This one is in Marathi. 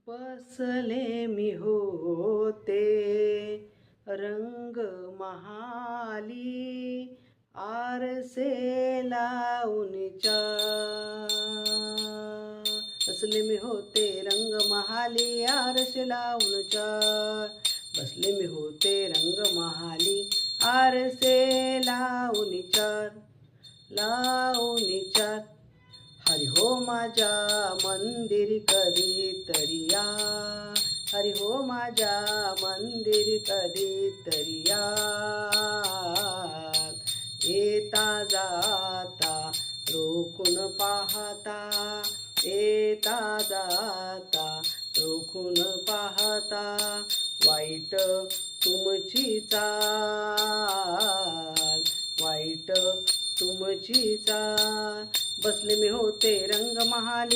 बसले मी होते रंग महाली आरसे लावून बसले मी होते रंग महाली आरसे लावून बसले मी होते रंग महाली आरसे लावून हरी हो माझ्या मंदिरी कधीतरी या हरी हो माझ्या मंदिरी कधीतरी या येता जाता रोखून पाहता येता जाता रोखून पाहता वाईट तुमची चाल वाईट तुमची चाल बसले मी होते रंग महाली